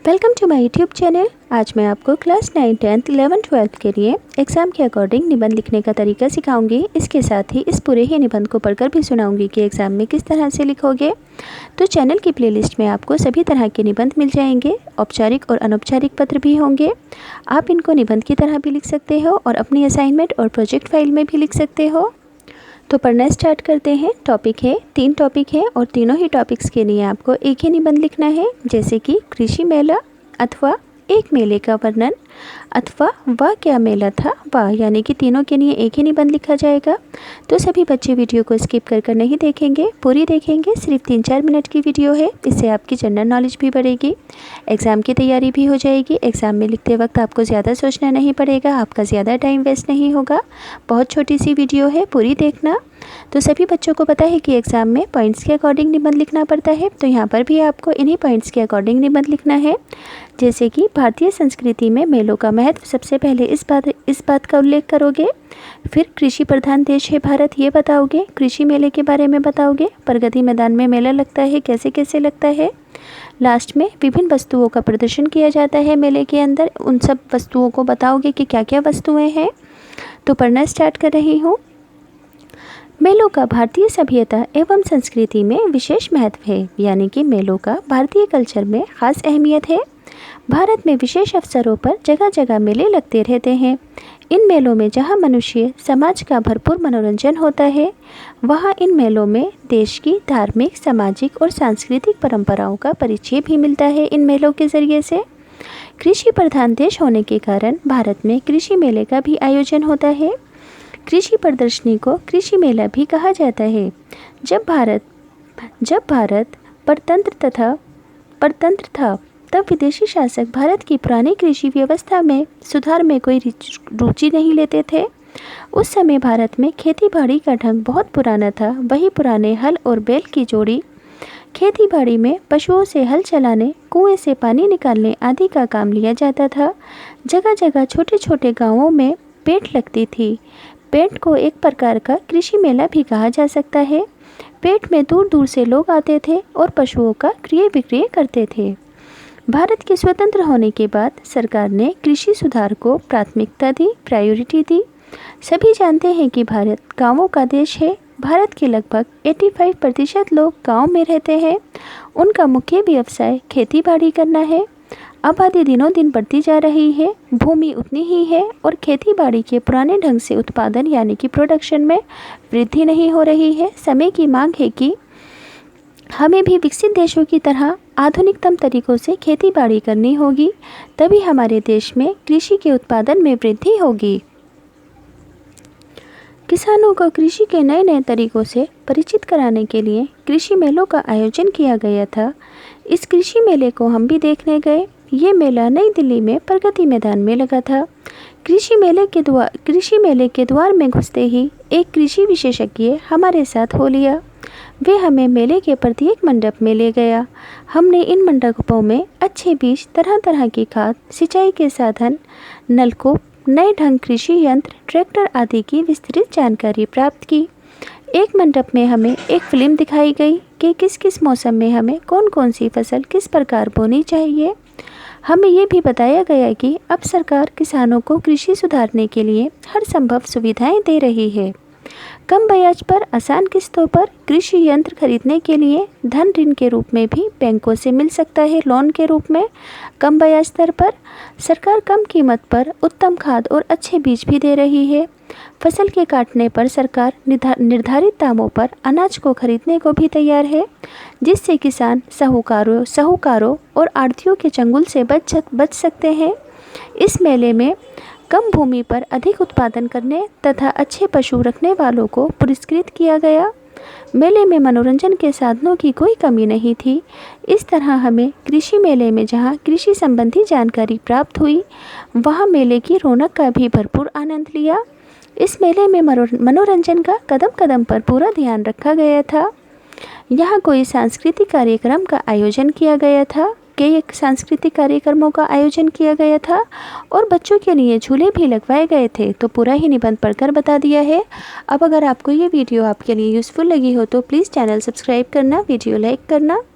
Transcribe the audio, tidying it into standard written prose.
Welcome to my YouTube channel. आज मैं आपको क्लास 9, 10th, 11th, 12th के लिए एग्ज़ाम के अकॉर्डिंग निबंध लिखने का तरीका सिखाऊंगी। इसके साथ ही इस पूरे ही निबंध को पढ़कर भी सुनाऊंगी कि एग्ज़ाम में किस तरह से लिखोगे। तो चैनल की प्लेलिस्ट में आपको सभी तरह के निबंध मिल जाएंगे। औपचारिक और अनौपचारिक पत्र भी होंगे। आप इनको निबंध की तरह भी लिख सकते हो और अपनी असाइनमेंट और प्रोजेक्ट फाइल में भी लिख सकते हो। तो पढ़ना स्टार्ट करते हैं। टॉपिक है, 3 टॉपिक है और तीनों ही टॉपिक्स के लिए आपको एक ही निबंध लिखना है, जैसे कि कृषि मेला अथवा एक मेले का वर्णन अथवा वह क्या मेला था वह, यानी कि तीनों के लिए एक ही निबंध लिखा जाएगा। तो सभी बच्चे वीडियो को स्किप कर नहीं देखेंगे, पूरी देखेंगे। सिर्फ 3-4 मिनट की वीडियो है, इससे आपकी जनरल नॉलेज भी बढ़ेगी, एग्ज़ाम की तैयारी भी हो जाएगी। एग्ज़ाम में लिखते वक्त आपको ज़्यादा सोचना नहीं पड़ेगा, आपका ज़्यादा टाइम वेस्ट नहीं होगा। बहुत छोटी सी वीडियो है, पूरी देखना। तो सभी बच्चों को पता है कि एग्ज़ाम में पॉइंट्स के अकॉर्डिंग निबंध लिखना पड़ता है, तो यहाँ पर भी आपको इन्हीं पॉइंट्स के अकॉर्डिंग निबंध लिखना है। जैसे कि भारतीय संस्कृति में मेलों का महत्व, सबसे पहले इस बात का उल्लेख करोगे। फिर कृषि प्रधान देश है भारत, ये बताओगे। कृषि मेले के बारे में बताओगे। प्रगति मैदान में मेला लगता है, कैसे कैसे लगता है। लास्ट में विभिन्न वस्तुओं का प्रदर्शन किया जाता है मेले के अंदर, उन सब वस्तुओं को बताओगे कि क्या क्या वस्तुएँ हैं। तो पढ़ना स्टार्ट कर रही हूँ। मेलों का भारतीय सभ्यता एवं संस्कृति में विशेष महत्व है, यानी कि मेलों का भारतीय कल्चर में खास अहमियत है। भारत में विशेष अवसरों पर जगह जगह मेले लगते रहते हैं। इन मेलों में जहां मनुष्य समाज का भरपूर मनोरंजन होता है, वहां इन मेलों में देश की धार्मिक, सामाजिक और सांस्कृतिक परंपराओं का परिचय भी मिलता है। इन मेलों के जरिए से कृषि प्रधान देश होने के कारण भारत में कृषि मेले का भी आयोजन होता है। कृषि प्रदर्शनी को कृषि मेला भी कहा जाता है। जब भारत परतंत्र था, तब विदेशी शासक भारत की पुरानी कृषि व्यवस्था में सुधार में कोई रुचि नहीं लेते थे। उस समय भारत में खेती बाड़ी का ढंग बहुत पुराना था। वही पुराने हल और बैल की जोड़ी खेती बाड़ी में पशुओं से हल चलाने, कुएं से पानी निकालने आदि का काम लिया जाता था। जगह जगह छोटे छोटे गांवों में पेंट लगती थी। पेंट को एक प्रकार का कृषि मेला भी कहा जा सकता है। पेंट में दूर दूर से लोग आते थे और पशुओं का क्रय विक्रय करते थे। भारत के स्वतंत्र होने के बाद सरकार ने कृषि सुधार को प्राथमिकता दी, प्रायोरिटी दी। सभी जानते हैं कि भारत गांवों का देश है। भारत के लगभग 85% लोग गांव में रहते हैं। उनका मुख्य व्यवसाय खेती बाड़ी करना है। आबादी दिनों दिन बढ़ती जा रही है, भूमि उतनी ही है और खेती बाड़ी के पुराने ढंग से उत्पादन यानी कि प्रोडक्शन में वृद्धि नहीं हो रही है। समय की मांग है कि हमें भी विकसित देशों की तरह आधुनिकतम तरीकों से खेती बाड़ी करनी होगी, तभी हमारे देश में कृषि के उत्पादन में वृद्धि होगी। किसानों को कृषि के नए नए तरीकों से परिचित कराने के लिए कृषि मेलों का आयोजन किया गया था। इस कृषि मेले को हम भी देखने गए। ये मेला नई दिल्ली में प्रगति मैदान में लगा था। कृषि मेले के द्वार में घुसते ही एक कृषि विशेषज्ञ हमारे साथ हो लिया। वे हमें मेले के प्रत्येक मंडप में ले गया। हमने इन मंडपों में अच्छे बीज, तरह तरह की खाद, सिंचाई के साधन, नलकूप, नए ढंग कृषि यंत्र, ट्रैक्टर आदि की विस्तृत जानकारी प्राप्त की। एक मंडप में हमें एक फिल्म दिखाई गई कि किस किस मौसम में हमें कौन कौन सी फसल किस प्रकार बोनी चाहिए। हमें ये भी बताया गया कि अब सरकार किसानों को कृषि सुधारने के लिए हर संभव सुविधाएं दे रही है। कम ब्याज पर आसान किस्तों पर कृषि यंत्र खरीदने के लिए धन ऋण के रूप में भी बैंकों से मिल सकता है, लोन के रूप में कम ब्याज दर पर। सरकार कम कीमत पर उत्तम खाद और अच्छे बीज भी दे रही है। फसल के काटने पर सरकार निर्धारित दामों पर अनाज को खरीदने को भी तैयार है, जिससे किसान साहूकारों और आढ़तियों के चंगुल से बच सकते हैं। इस मेले में कम भूमि पर अधिक उत्पादन करने तथा अच्छे पशु रखने वालों को पुरस्कृत किया गया। मेले में मनोरंजन के साधनों की कोई कमी नहीं थी। इस तरह हमें कृषि मेले में जहां कृषि संबंधी जानकारी प्राप्त हुई, वहां मेले की रौनक का भी भरपूर आनंद लिया। इस मेले में मनोरंजन का कदम कदम पर पूरा ध्यान रखा गया था। यहाँ कोई सांस्कृतिक कार्यक्रम का आयोजन किया गया था, कई सांस्कृतिक कार्यक्रमों का आयोजन किया गया था और बच्चों के लिए झूले भी लगवाए गए थे। तो पूरा ही निबंध पढ़कर बता दिया है। अब अगर आपको ये वीडियो आपके लिए यूज़फुल लगी हो तो प्लीज़ चैनल सब्सक्राइब करना, वीडियो लाइक करना।